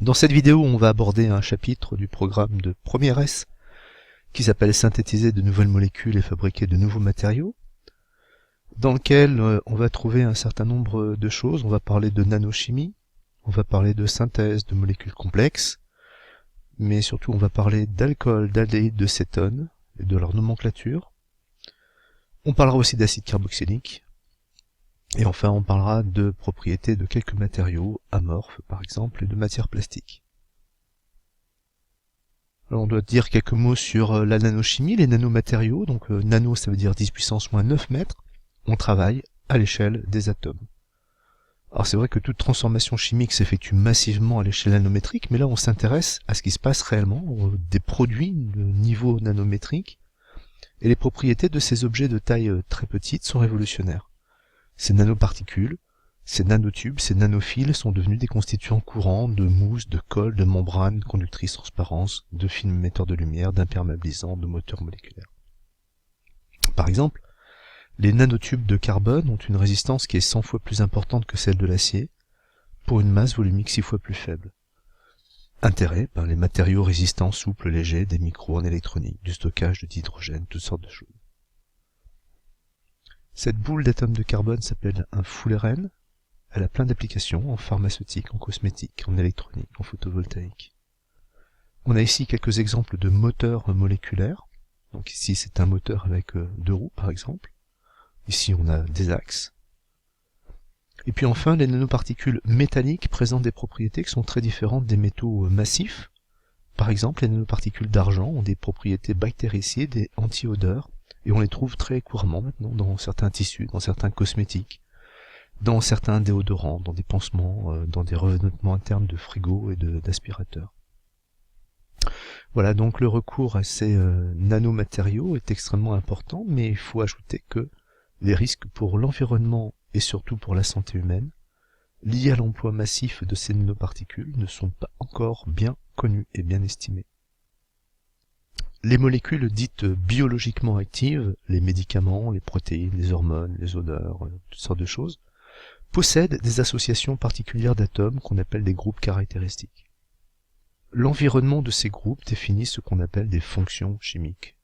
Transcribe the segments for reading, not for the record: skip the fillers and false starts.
Dans cette vidéo, on va aborder un chapitre du programme de première S qui s'appelle synthétiser de nouvelles molécules et fabriquer de nouveaux matériaux, dans lequel on va trouver un certain nombre de choses. On va parler de nanochimie, on va parler de synthèse de molécules complexes, mais surtout on va parler d'alcool, d'aldéhyde, de cétone et de leur nomenclature. On parlera aussi d'acide carboxylique, et enfin on parlera de propriétés de quelques matériaux, amorphes par exemple, et de matières plastiques. Alors on doit dire quelques mots sur la nanochimie, les nanomatériaux. Donc nano, ça veut dire 10 puissance moins 9 mètres. On travaille à l'échelle des atomes. Alors c'est vrai que toute transformation chimique s'effectue massivement à l'échelle nanométrique, mais là on s'intéresse à ce qui se passe réellement, des produits de niveau nanométrique, et les propriétés de ces objets de taille très petite sont révolutionnaires. Ces nanoparticules, ces nanotubes, ces nanophiles sont devenus des constituants courants de mousse, de colle, de membranes, conductrices transparence, de films émetteurs de lumière, d'imperméabilisants, de moteurs moléculaires. Par exemple, les nanotubes de carbone ont une résistance qui est 100 fois plus importante que celle de l'acier, pour une masse volumique 6 fois plus faible. Intérêt, les matériaux résistants, souples, légers, des micros en électronique, du stockage d'hydrogène, toutes sortes de choses. Cette boule d'atomes de carbone s'appelle un fullerène. Elle a plein d'applications en pharmaceutique, en cosmétique, en électronique, en photovoltaïque. On a ici quelques exemples de moteurs moléculaires. Donc ici c'est un moteur avec 2 roues par exemple. Ici on a des axes. Et puis enfin les nanoparticules métalliques présentent des propriétés qui sont très différentes des métaux massifs. Par exemple les nanoparticules d'argent ont des propriétés bactéricides et anti-odeurs, et on les trouve très couramment maintenant dans certains tissus, dans certains cosmétiques, dans certains déodorants, dans des pansements, dans des revêtements internes de frigo et d'aspirateurs. Voilà, donc le recours à ces nanomatériaux est extrêmement important, mais il faut ajouter que les risques pour l'environnement et surtout pour la santé humaine, liés à l'emploi massif de ces nanoparticules, ne sont pas encore bien connus et bien estimés. Les molécules dites biologiquement actives, les médicaments, les protéines, les hormones, les odeurs, toutes sortes de choses, possèdent des associations particulières d'atomes qu'on appelle des groupes caractéristiques. L'environnement de ces groupes définit ce qu'on appelle des fonctions chimiques.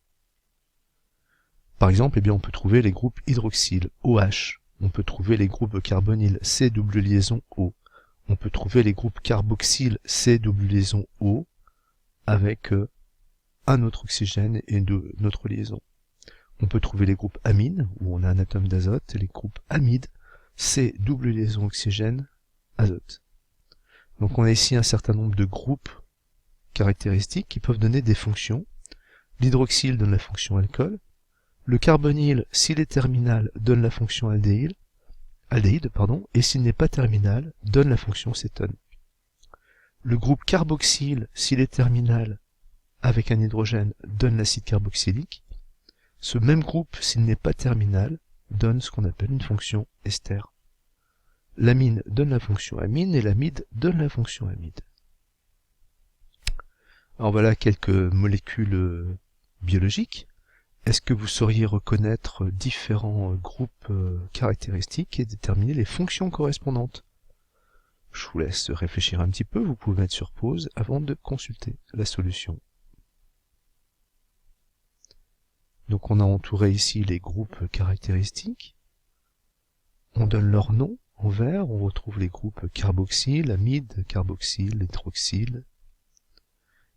Par exemple, on peut trouver les groupes hydroxyle, OH, on peut trouver les groupes carbonyles, C double liaison O, on peut trouver les groupes carboxyle, C double liaison O, avec un autre oxygène et une autre liaison. On peut trouver les groupes amines, où on a un atome d'azote, et les groupes amides, C double liaison oxygène, azote. Donc on a ici un certain nombre de groupes caractéristiques qui peuvent donner des fonctions. L'hydroxyle donne la fonction alcool, le carbonyle, s'il est terminal, donne la fonction aldéhyde, et s'il n'est pas terminal, donne la fonction cétone. Le groupe carboxyle, s'il est terminal, avec un hydrogène, donne l'acide carboxylique. Ce même groupe, s'il n'est pas terminal, donne ce qu'on appelle une fonction ester. L'amine donne la fonction amine et l'amide donne la fonction amide. Alors voilà quelques molécules biologiques. Est-ce que vous sauriez reconnaître différents groupes caractéristiques et déterminer les fonctions correspondantes? Je vous laisse réfléchir un petit peu, vous pouvez mettre sur pause avant de consulter la solution. Donc on a entouré ici les groupes caractéristiques. On donne leur nom en vert, on retrouve les groupes carboxyle, amide, carboxyle, hydroxyle,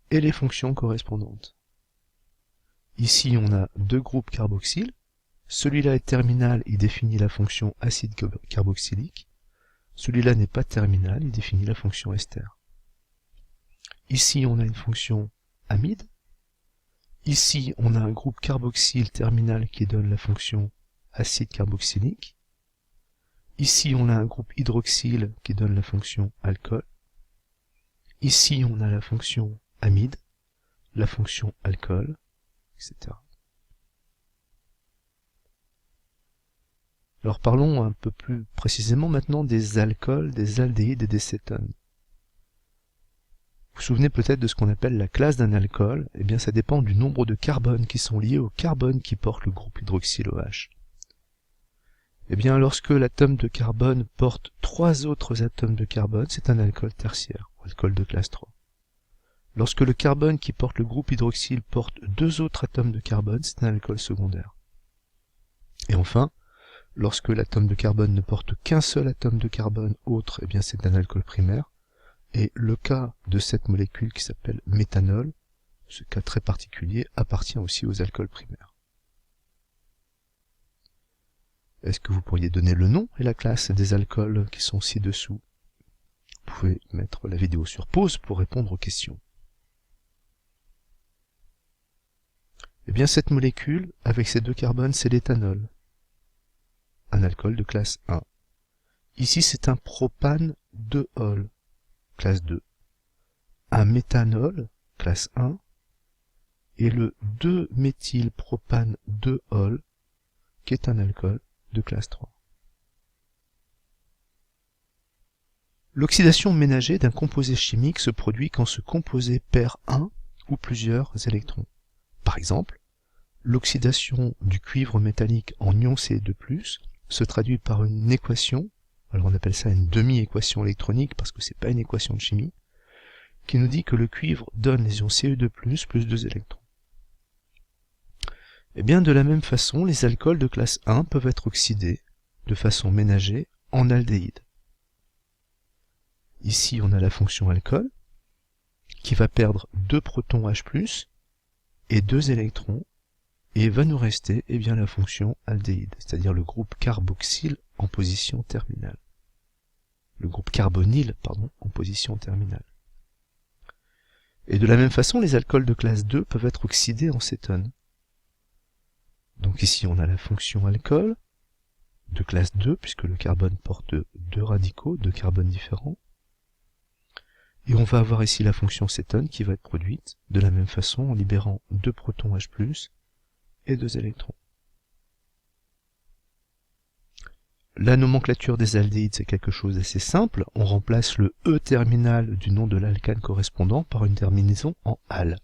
et les fonctions correspondantes. Ici on a 2 groupes carboxyle, celui-là est terminal, il définit la fonction acide carboxylique, celui-là n'est pas terminal, il définit la fonction ester. Ici on a une fonction amide, ici on a un groupe carboxyle terminal qui donne la fonction acide carboxylique, ici on a un groupe hydroxyle qui donne la fonction alcool, ici on a la fonction amide, la fonction alcool, etc. Alors parlons un peu plus précisément maintenant des alcools, des aldéhydes et des cétones. Vous vous souvenez peut-être de ce qu'on appelle la classe d'un alcool. Eh bien ça dépend du nombre de carbones qui sont liés au carbone qui porte le groupe hydroxyle OH. Eh bien lorsque l'atome de carbone porte 3 autres atomes de carbone, c'est un alcool tertiaire, ou alcool de classe 3. Lorsque le carbone qui porte le groupe hydroxyle porte 2 autres atomes de carbone, c'est un alcool secondaire. Et enfin, lorsque l'atome de carbone ne porte qu'un seul atome de carbone autre, eh bien c'est un alcool primaire. Et le cas de cette molécule qui s'appelle méthanol, ce cas très particulier, appartient aussi aux alcools primaires. Est-ce que vous pourriez donner le nom et la classe des alcools qui sont ci-dessous? Vous pouvez mettre la vidéo sur pause pour répondre aux questions. Eh bien cette molécule, avec ces 2 carbones, c'est l'éthanol, un alcool de classe 1. Ici c'est un propane 2-ol, classe 2. Un méthanol, classe 1, et le 2-méthylpropane 2-ol, qui est un alcool de classe 3. L'oxydation ménagée d'un composé chimique se produit quand ce composé perd un ou plusieurs électrons. Par exemple, l'oxydation du cuivre métallique en ion Ce2+, se traduit par une équation, alors on appelle ça une demi-équation électronique parce que c'est pas une équation de chimie, qui nous dit que le cuivre donne les ions Ce2+, plus 2 électrons. Et bien de la même façon, les alcools de classe 1 peuvent être oxydés de façon ménagée en aldéhyde. Ici on a la fonction alcool, qui va perdre 2 protons H+, et 2 électrons, et va nous rester eh bien, la fonction aldéhyde, c'est-à-dire le groupe carboxyle en position terminale. Le groupe carbonyle, pardon, en position terminale. Et de la même façon, les alcools de classe 2 peuvent être oxydés en cétone. Donc ici on a la fonction alcool de classe 2, puisque le carbone porte 2 radicaux, 2 carbones différents. Et on va avoir ici la fonction cétone qui va être produite de la même façon en libérant 2 protons H+, et 2 électrons. La nomenclature des aldéhydes, c'est quelque chose d'assez simple. On remplace le E terminal du nom de l'alcane correspondant par une terminaison en al.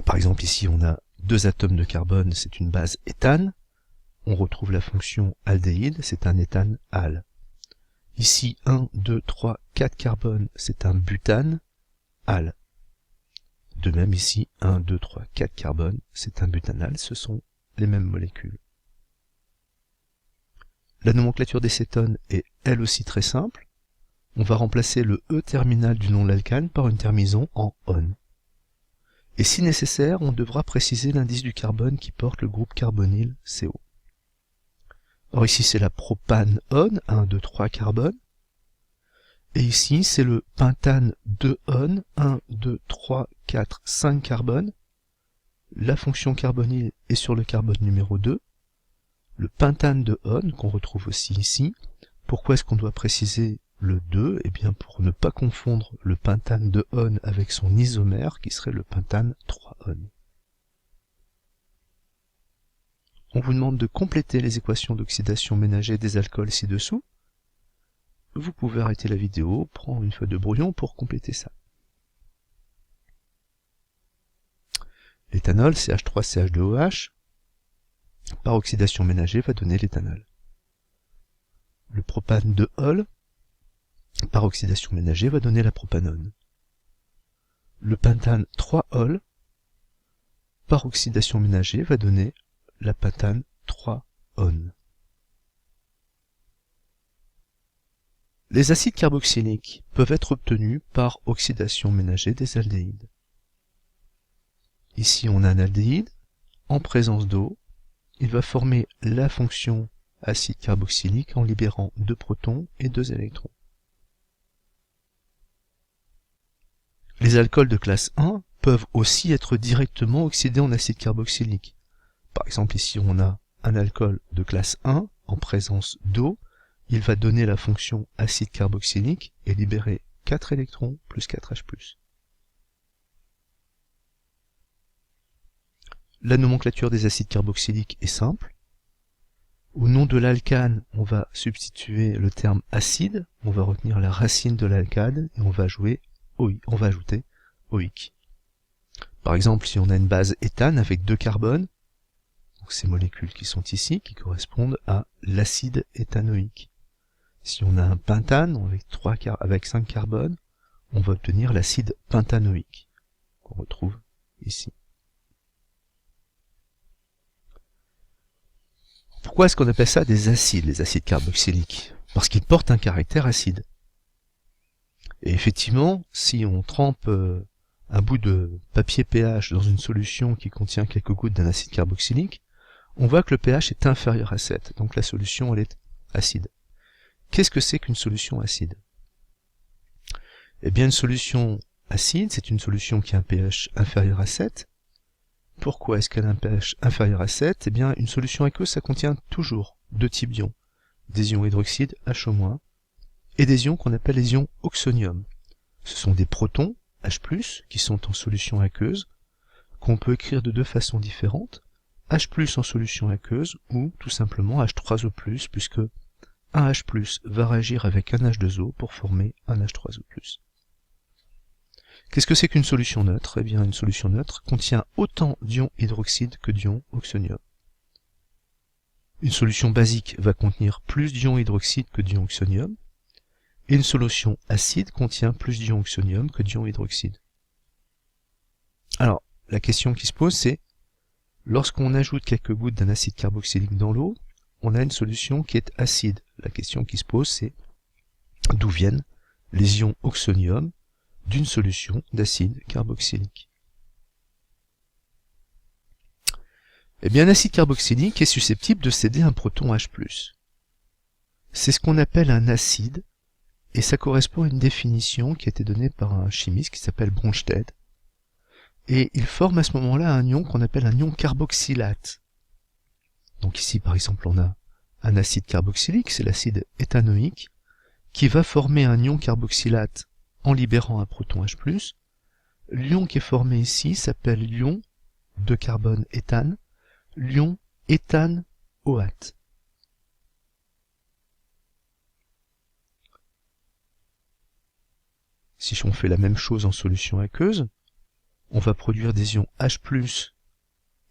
Par exemple, ici, on a 2 atomes de carbone, c'est une base éthane. On retrouve la fonction aldéhyde, c'est un éthane al. Ici, 1, 2, 3, 4 carbones, c'est un butane al. De même ici, 1, 2, 3, 4 carbones, c'est un butanal, ce sont les mêmes molécules. La nomenclature des cétones est elle aussi très simple. On va remplacer le E terminal du nom de l'alcane par une terminaison en on. Et si nécessaire, on devra préciser l'indice du carbone qui porte le groupe carbonyle CO. Or ici c'est la propane on, 1, 2, 3 carbones. Et ici c'est le pentane 2 on, 1, 2, 3, 4, 5 carbones. La fonction carbonyle est sur le carbone numéro 2. Le pentane de on, qu'on retrouve aussi ici. Pourquoi est-ce qu'on doit préciser le 2? Eh bien pour ne pas confondre le pentane de on avec son isomère, qui serait le pentane 3-on. On vous demande de compléter les équations d'oxydation ménagée des alcools ci-dessous. Vous pouvez arrêter la vidéo, prendre une feuille de brouillon pour compléter ça. L'éthanol, CH3CH2OH, par oxydation ménagée, va donner l'éthanol. Le propane 2-ol, par oxydation ménagée, va donner la propanone. Le pentane 3-ol, par oxydation ménagée, va donner la pentane 3-on. Les acides carboxyliques peuvent être obtenus par oxydation ménagée des aldéhydes. Ici on a un aldéhyde, en présence d'eau, il va former la fonction acide carboxylique en libérant 2 protons et 2 électrons. Les alcools de classe 1 peuvent aussi être directement oxydés en acide carboxylique. Par exemple ici on a un alcool de classe 1 en présence d'eau, il va donner la fonction acide carboxylique et libérer 4 électrons plus 4H+. La nomenclature des acides carboxyliques est simple. Au nom de l'alcane, on va substituer le terme acide, on va retenir la racine de l'alcane et on va ajouter OIC. Par exemple, si on a une base éthane avec 2 carbones, donc ces molécules qui sont ici, qui correspondent à l'acide éthanoïque. Si on a un pentane avec 5 carbones, on va obtenir l'acide pentanoïque, qu'on retrouve ici. Pourquoi est-ce qu'on appelle ça des acides, les acides carboxyliques? Parce qu'ils portent un caractère acide. Et effectivement, si on trempe un bout de papier pH dans une solution qui contient quelques gouttes d'un acide carboxylique, on voit que le pH est inférieur à 7, donc la solution elle est acide. Qu'est-ce que c'est qu'une solution acide? Eh bien une solution acide, c'est une solution qui a un pH inférieur à 7. Pourquoi est-ce qu'elle a un pH inférieur à 7? Eh bien une solution aqueuse, ça contient toujours deux types d'ions. Des ions hydroxyde HO-, et des ions qu'on appelle les ions oxonium. Ce sont des protons, H+, qui sont en solution aqueuse, qu'on peut écrire de deux façons différentes, H+, en solution aqueuse, ou tout simplement H3O+, puisque un H+, va réagir avec un H2O pour former un H3O+. Qu'est-ce que c'est qu'une solution neutre? Eh bien, une solution neutre contient autant d'ions hydroxyde que d'ions oxonium. Une solution basique va contenir plus d'ions hydroxyde que d'ions oxonium, et une solution acide contient plus d'ions oxonium que d'ions hydroxyde. Alors, la question qui se pose, c'est, lorsqu'on ajoute quelques gouttes d'un acide carboxylique dans l'eau, on a une solution qui est acide. La question qui se pose, c'est, d'où viennent les ions oxonium d'une solution d'acide carboxylique? Eh bien, un acide carboxylique est susceptible de céder un proton H+. C'est ce qu'on appelle un acide, et ça correspond à une définition qui a été donnée par un chimiste qui s'appelle Bronsted. Et il forme à ce moment-là un ion qu'on appelle un ion carboxylate. Donc ici, par exemple, on a un acide carboxylique, c'est l'acide éthanoïque, qui va former un ion carboxylate en libérant un proton H+. L'ion qui est formé ici s'appelle l'ion de carbone éthane, l'ion éthane-OAte. Si on fait la même chose en solution aqueuse, on va produire des ions H+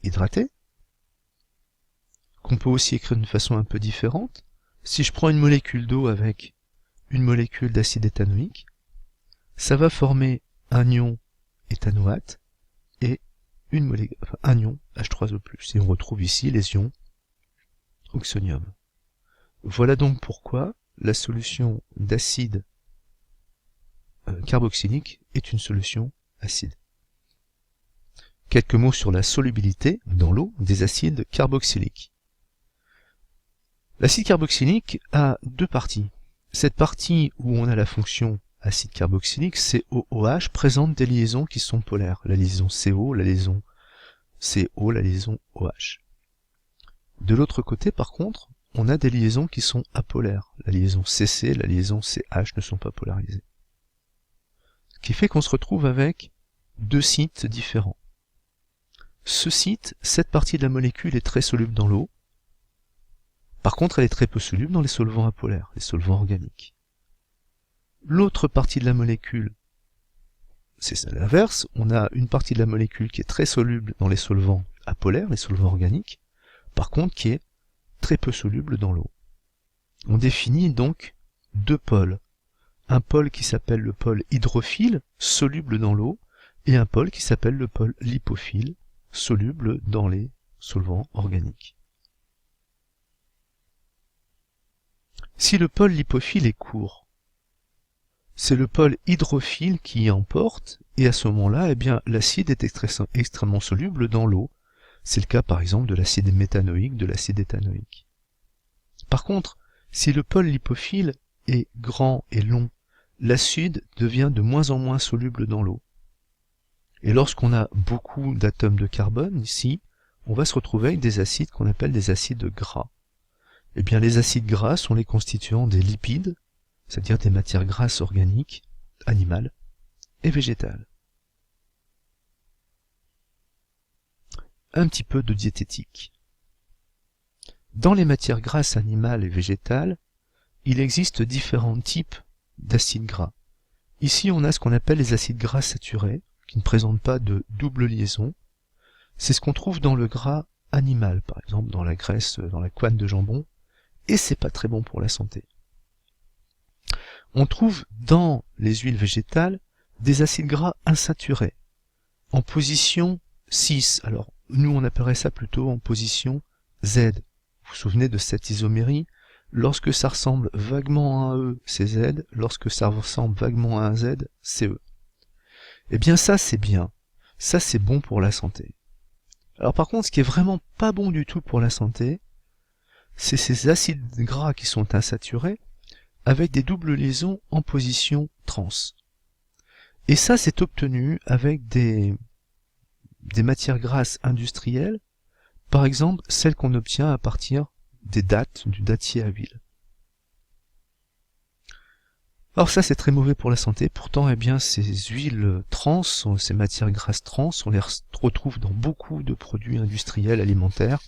hydratés, qu'on peut aussi écrire d'une façon un peu différente. Si je prends une molécule d'eau avec une molécule d'acide éthanoïque, ça va former un ion éthanoate et un ion H3O+. Et on retrouve ici les ions oxonium. Voilà donc pourquoi la solution d'acide carboxylique est une solution acide. Quelques mots sur la solubilité dans l'eau des acides carboxyliques. L'acide carboxylique a deux parties. Cette partie où on a la fonction acide carboxylique, COOH, présente des liaisons qui sont polaires. La liaison CO, la liaison CO, la liaison OH. De l'autre côté, par contre, on a des liaisons qui sont apolaires. La liaison CC, la liaison CH ne sont pas polarisées. Ce qui fait qu'on se retrouve avec deux sites différents. Ce site, cette partie de la molécule est très soluble dans l'eau. Par contre, elle est très peu soluble dans les solvants apolaires, les solvants organiques. L'autre partie de la molécule, c'est l'inverse. On a une partie de la molécule qui est très soluble dans les solvants apolaires, les solvants organiques, par contre qui est très peu soluble dans l'eau. On définit donc deux pôles. Un pôle qui s'appelle le pôle hydrophile, soluble dans l'eau, et un pôle qui s'appelle le pôle lipophile, soluble dans les solvants organiques. Si le pôle lipophile est court, c'est le pôle hydrophile qui emporte, et à ce moment-là, eh bien, l'acide est extrêmement soluble dans l'eau. C'est le cas par exemple de l'acide méthanoïque, de l'acide éthanoïque. Par contre, si le pôle lipophile est grand et long, l'acide devient de moins en moins soluble dans l'eau. Et lorsqu'on a beaucoup d'atomes de carbone, ici, on va se retrouver avec des acides qu'on appelle des acides gras. Eh bien, les acides gras sont les constituants des lipides, c'est-à-dire des matières grasses organiques, animales et végétales. Un petit peu de diététique. Dans les matières grasses animales et végétales, il existe différents types d'acides gras. Ici, on a ce qu'on appelle les acides gras saturés, qui ne présentent pas de double liaison. C'est ce qu'on trouve dans le gras animal, par exemple dans la graisse, dans la couenne de jambon, et c'est pas très bon pour la santé. on trouve dans les huiles végétales des acides gras insaturés, en position 6. Alors, nous, on appellerait ça plutôt en position Z. Vous vous souvenez de cette isomérie? Lorsque ça ressemble vaguement à un E, c'est Z. Lorsque ça ressemble vaguement à un Z, c'est E. Eh bien, ça, c'est bien. Ça, c'est bon pour la santé. Alors, par contre, ce qui est vraiment pas bon du tout pour la santé, c'est ces acides gras qui sont insaturés avec des doubles liaisons en position trans. Et ça, c'est obtenu avec des matières grasses industrielles, par exemple celles qu'on obtient à partir des dattes, du dattier à huile. Alors ça, c'est très mauvais pour la santé. Pourtant, eh bien, ces huiles trans, ces matières grasses trans, on les retrouve dans beaucoup de produits industriels alimentaires.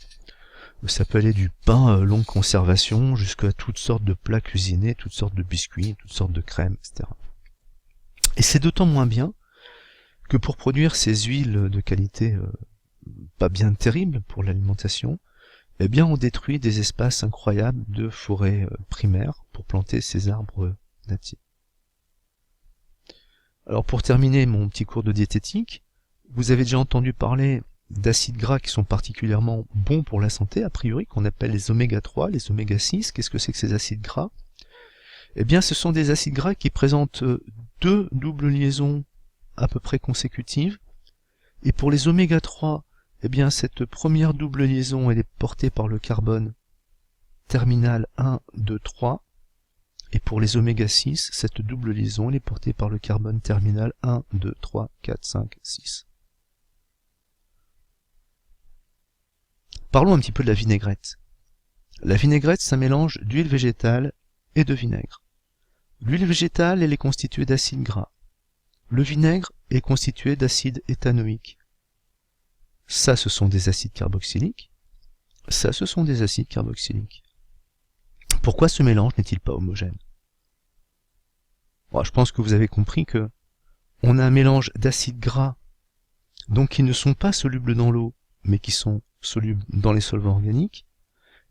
Ça peut aller du pain longue conservation jusqu'à toutes sortes de plats cuisinés, toutes sortes de biscuits, toutes sortes de crèmes, etc. Et c'est d'autant moins bien que pour produire ces huiles de qualité pas bien terrible pour l'alimentation, eh bien on détruit des espaces incroyables de forêts primaires pour planter ces arbres dattiers. Alors pour terminer mon petit cours de diététique, vous avez déjà entendu parler d'acides gras qui sont particulièrement bons pour la santé, a priori, qu'on appelle les oméga 3, les oméga 6. Qu'est-ce que c'est que ces acides gras? Eh bien ce sont des acides gras qui présentent deux doubles liaisons à peu près consécutives. Et pour les oméga 3, eh bien cette première double liaison, elle est portée par le carbone terminal 1, 2, 3. Et pour les oméga 6, cette double liaison, elle est portée par le carbone terminal 1, 2, 3, 4, 5, 6. Parlons un petit peu de la vinaigrette. La vinaigrette, c'est un mélange d'huile végétale et de vinaigre. L'huile végétale, elle est constituée d'acides gras. Le vinaigre est constitué d'acide éthanoïque. Ça, ce sont des acides carboxyliques. Ça, ce sont des acides carboxyliques. Pourquoi ce mélange n'est-il pas homogène? Bon, je pense que vous avez compris que on a un mélange d'acides gras, donc qui ne sont pas solubles dans l'eau, mais qui sont solubles dans les solvants organiques,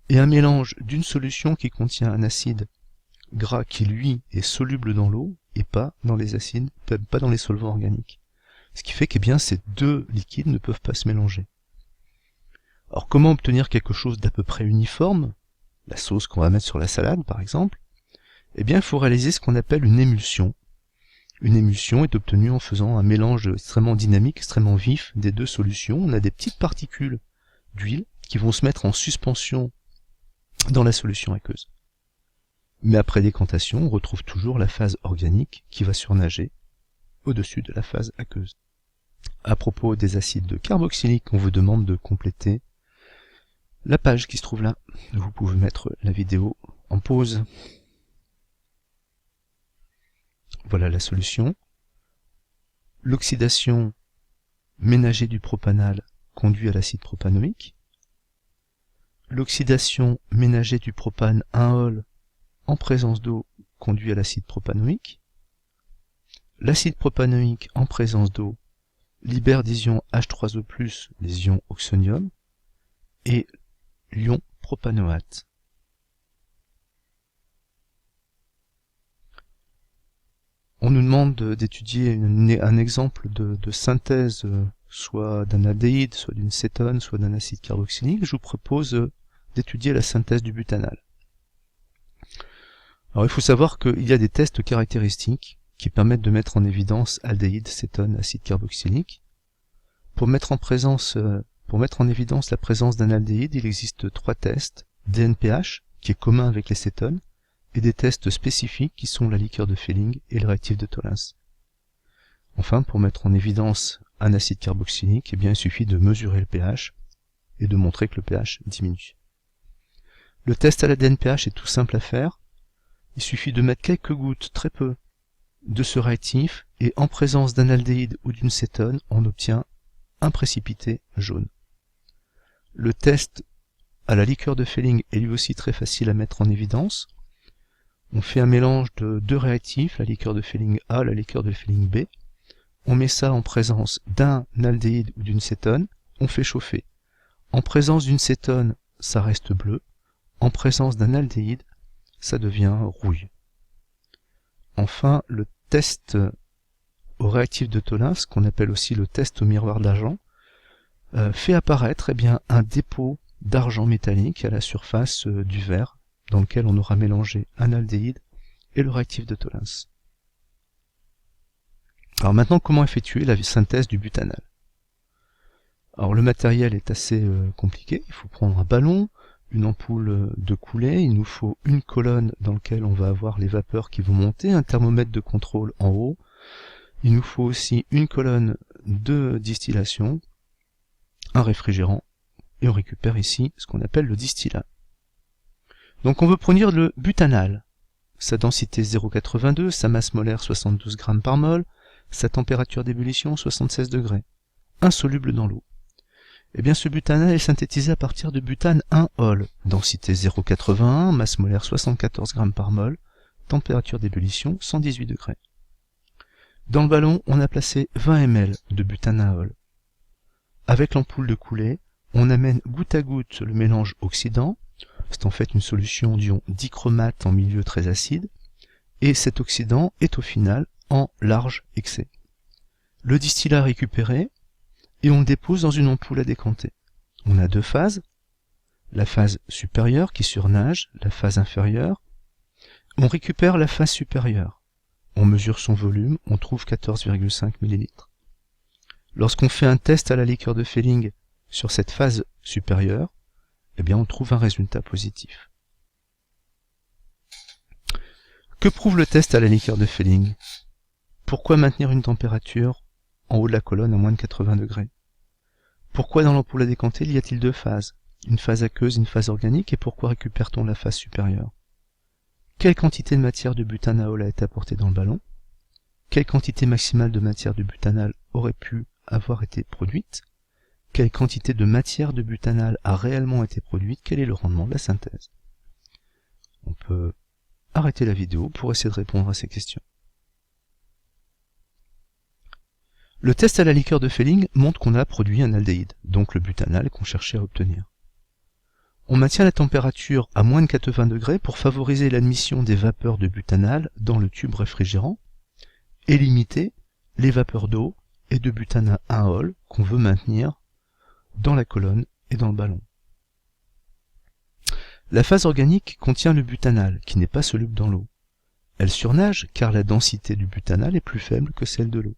et un mélange d'une solution qui contient un acide gras qui, lui, est soluble dans l'eau, et pas dans les acides, pas dans les solvants organiques. Ce qui fait que bien, ces deux liquides ne peuvent pas se mélanger. Alors comment obtenir quelque chose d'à peu près uniforme, la sauce qu'on va mettre sur la salade par exemple? Eh bien il faut réaliser ce qu'on appelle une émulsion. Une émulsion est obtenue en faisant un mélange extrêmement dynamique, extrêmement vif des deux solutions. On a des petites particules d'huile qui vont se mettre en suspension dans la solution aqueuse. Mais après décantation, on retrouve toujours la phase organique qui va surnager au-dessus de la phase aqueuse. À propos des acides carboxyliques, on vous demande de compléter la page qui se trouve là. Vous pouvez mettre la vidéo en pause. Voilà la solution. L'oxydation ménagée du propanal conduit à l'acide propanoïque. L'oxydation ménagée du propane 1-ol en présence d'eau conduit à l'acide propanoïque. L'acide propanoïque en présence d'eau libère des ions H3O+, les ions oxonium, et l'ion propanoate. On nous demande d'étudier un exemple de synthèse soit d'un aldéhyde, soit d'une cétone, soit d'un acide carboxylique. Je vous propose d'étudier la synthèse du butanal. Alors il faut savoir qu'il y a des tests caractéristiques qui permettent de mettre en évidence aldéhyde, cétone, acide carboxylique. Pour mettre en évidence la présence d'un aldéhyde, il existe 3 tests: DNPH, qui est commun avec les cétones, et des tests spécifiques qui sont la liqueur de Fehling et le réactif de Tollens. Enfin, pour mettre en évidence un acide carboxylique, eh bien, il suffit de mesurer le pH et de montrer que le pH diminue. Le test à la DNPH est tout simple à faire. Il suffit de mettre quelques gouttes, très peu, de ce réactif, et en présence d'un aldéhyde ou d'une cétone, on obtient un précipité jaune. Le test à la liqueur de Fehling est lui aussi très facile à mettre en évidence. On fait un mélange de deux réactifs, la liqueur de Fehling A, la liqueur de Fehling B. On met ça en présence d'un aldéhyde ou d'une cétone, on fait chauffer. En présence d'une cétone, ça reste bleu. En présence d'un aldéhyde, ça devient rouille. enfin le test au réactif de Tollens, qu'on appelle aussi le test au miroir d'argent, fait apparaître un dépôt d'argent métallique à la surface du verre dans lequel on aura mélangé un aldéhyde et le réactif de Tollens. Alors maintenant, comment effectuer la synthèse du butanal? Alors le matériel est assez compliqué, il faut prendre un ballon, une ampoule de coulée, il nous faut une colonne dans laquelle on va avoir les vapeurs qui vont monter, un thermomètre de contrôle en haut, il nous faut aussi une colonne de distillation, un réfrigérant, et on récupère ici ce qu'on appelle le distillat. Donc on veut produire le butanal, sa densité 0,82, sa masse molaire 72 g par mol, sa température d'ébullition 76 degrés, insoluble dans l'eau. Eh bien ce butanal est synthétisé à partir de butane 1-ol, densité 0,81, masse molaire 74 g par mol, température d'ébullition 118 degrés. Dans le ballon, on a placé 20 ml de butane 1-ol. Avec l'ampoule de coulée, on amène goutte à goutte le mélange oxydant, c'est en fait une solution d'ion dichromate en milieu très acide, et cet oxydant est au final en large excès. Le distillat récupéré, et on le dépose dans une ampoule à décanter. On a deux phases, la phase supérieure qui surnage, la phase inférieure. On récupère la phase supérieure. On mesure son volume, on trouve 14,5 ml. Lorsqu'on fait un test à la liqueur de Fehling sur cette phase supérieure, on trouve un résultat positif. Que prouve le test à la liqueur de Fehling? Pourquoi maintenir une température en haut de la colonne à moins de 80 degrés? Pourquoi dans l'ampoule à décanter y a-t-il deux phases? Une phase aqueuse, une phase organique, et pourquoi récupère-t-on la phase supérieure? Quelle quantité de matière de butanal a été apportée dans le ballon? Quelle quantité maximale de matière de butanal aurait pu avoir été produite? Quelle quantité de matière de butanal a réellement été produite? Quel est le rendement de la synthèse? On peut arrêter la vidéo pour essayer de répondre à ces questions. Le test à la liqueur de Fehling montre qu'on a produit un aldéhyde, donc le butanal qu'on cherchait à obtenir. On maintient la température à moins de 80 degrés pour favoriser l'admission des vapeurs de butanal dans le tube réfrigérant et limiter les vapeurs d'eau et de butane 1-ol qu'on veut maintenir dans la colonne et dans le ballon. La phase organique contient le butanal, qui n'est pas soluble dans l'eau. Elle surnage car la densité du butanal est plus faible que celle de l'eau.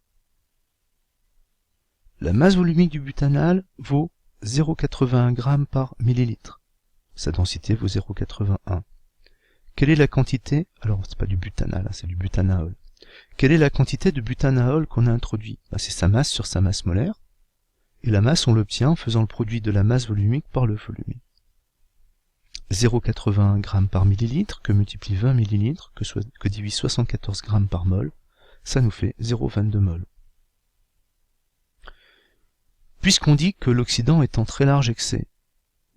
La masse volumique du butanal vaut 0,81 g par millilitre. Sa densité vaut 0,81. Quelle est la quantité? Alors c'est pas du butanal, c'est du butanal. Quelle est la quantité de butanal qu'on a introduit? C'est sa masse sur sa masse molaire. Et la masse, on l'obtient en faisant le produit de la masse volumique par le volume. 0,81 g par millilitre, que multiplie 20 millilitres, que divise 74 g par mol, ça nous fait 0,22 mol. Puisqu'on dit que l'oxydant est en très large excès,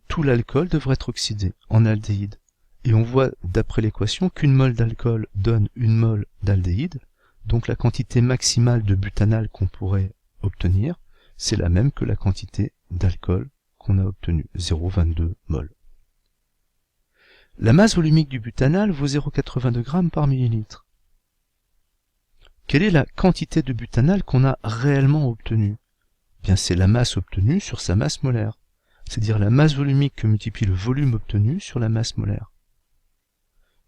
tout l'alcool devrait être oxydé en aldéhyde. Et on voit d'après l'équation qu'une mole d'alcool donne une mole d'aldéhyde, donc la quantité maximale de butanal qu'on pourrait obtenir, c'est la même que la quantité d'alcool qu'on a obtenue, 0,22 mol. La masse volumique du butanal vaut 0,82 g par millilitre. Quelle est la quantité de butanal qu'on a réellement obtenue? C'est la masse obtenue sur sa masse molaire, c'est-à-dire la masse volumique que multiplie le volume obtenu sur la masse molaire.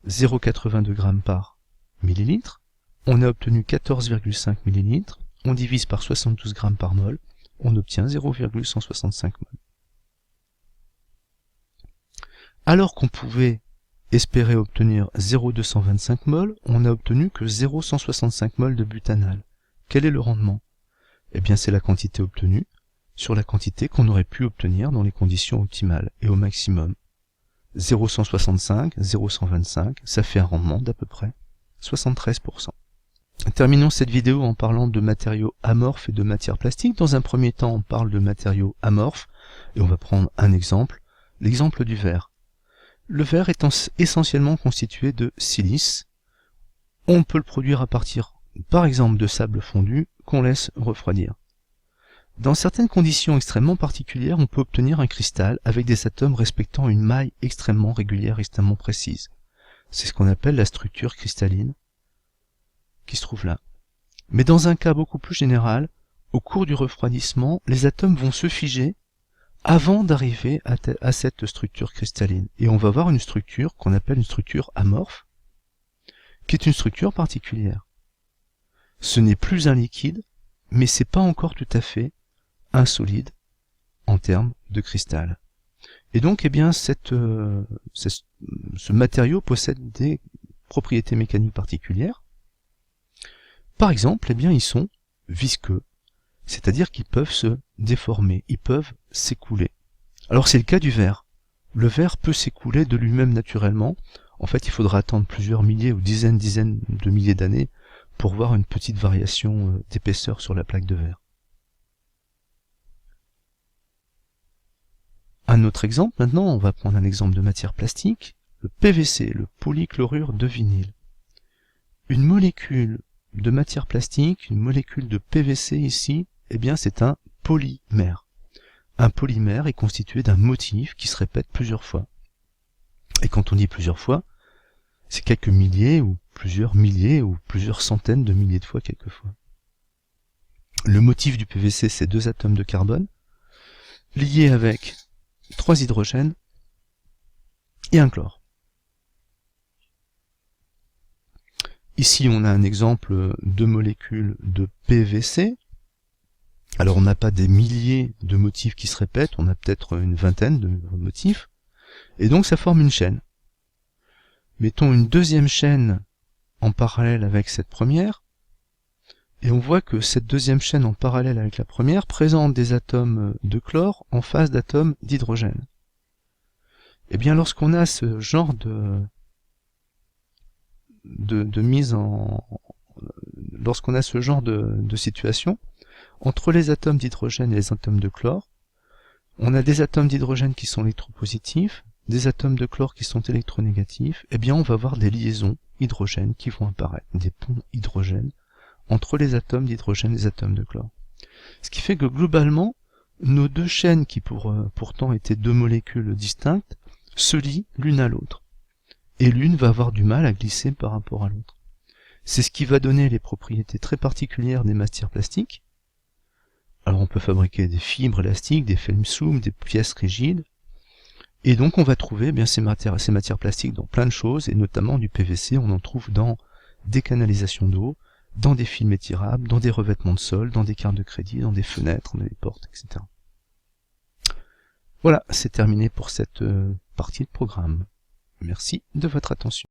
0,82 g par millilitre, on a obtenu 14,5 millilitres, on divise par 72 g par mol, on obtient 0,165 mol. Alors qu'on pouvait espérer obtenir 0,225 mol, on n'a obtenu que 0,165 mol de butanal. Quel est le rendement? C'est la quantité obtenue sur la quantité qu'on aurait pu obtenir dans les conditions optimales et au maximum. 0,165, 0,125, ça fait un rendement d'à peu près 73%. Terminons cette vidéo en parlant de matériaux amorphes et de matières plastiques. Dans un premier temps, on parle de matériaux amorphes, et on va prendre un exemple, l'exemple du verre. Le verre étant essentiellement constitué de silice, on peut le produire à partir, par exemple, de sable fondu qu'on laisse refroidir. Dans certaines conditions extrêmement particulières, on peut obtenir un cristal avec des atomes respectant une maille extrêmement régulière, extrêmement précise. C'est ce qu'on appelle la structure cristalline. qui se trouve là. Mais dans un cas beaucoup plus général, au cours du refroidissement, les atomes vont se figer avant d'arriver à cette structure cristalline. Et on va avoir une structure qu'on appelle une structure amorphe, qui est une structure particulière. Ce n'est plus un liquide, mais c'est pas encore tout à fait un solide en termes de cristal. Et donc, eh bien, ce matériau possède des propriétés mécaniques particulières. Par exemple, eh bien, ils sont visqueux, c'est-à-dire qu'ils peuvent se déformer, ils peuvent s'écouler. Alors c'est le cas du verre. Le verre peut s'écouler de lui-même naturellement. En fait, il faudra attendre plusieurs milliers ou dizaines de milliers d'années pour voir une petite variation d'épaisseur sur la plaque de verre. Un autre exemple, maintenant, on va prendre un exemple de matière plastique, le PVC, le polychlorure de vinyle. Une molécule de matière plastique, une molécule de PVC ici, eh bien c'est un polymère. Un polymère est constitué d'un motif qui se répète plusieurs fois. Et quand on dit plusieurs fois, c'est quelques milliers ou plusieurs centaines de milliers de fois quelquefois. Le motif du PVC, c'est 2 atomes de carbone, liés avec 3 hydrogènes et un chlore. Ici, on a un exemple de molécules de PVC. Alors, on n'a pas des milliers de motifs qui se répètent, on a peut-être une vingtaine de motifs. Et donc, ça forme une chaîne. Mettons une deuxième chaîne en parallèle avec cette première. Et on voit que cette deuxième chaîne en parallèle avec la première présente des atomes de chlore en face d'atomes d'hydrogène. Et bien, lorsqu'on a ce genre lorsqu'on a ce genre de situation, entre les atomes d'hydrogène et les atomes de chlore, on a des atomes d'hydrogène qui sont électropositifs, des atomes de chlore qui sont électronégatifs, et bien on va avoir des liaisons hydrogènes qui vont apparaître, des ponts hydrogènes, entre les atomes d'hydrogène et les atomes de chlore. Ce qui fait que globalement, nos deux chaînes qui pourtant étaient 2 molécules distinctes, se lient l'une à l'autre. Et l'une va avoir du mal à glisser par rapport à l'autre. C'est ce qui va donner les propriétés très particulières des matières plastiques. Alors on peut fabriquer des fibres élastiques, des film soum, des pièces rigides, et donc on va trouver bien ces matières plastiques dans plein de choses, et notamment du PVC, on en trouve dans des canalisations d'eau, dans des films étirables, dans des revêtements de sol, dans des cartes de crédit, dans des fenêtres, dans des portes, etc. Voilà, c'est terminé pour cette partie de programme. Merci de votre attention.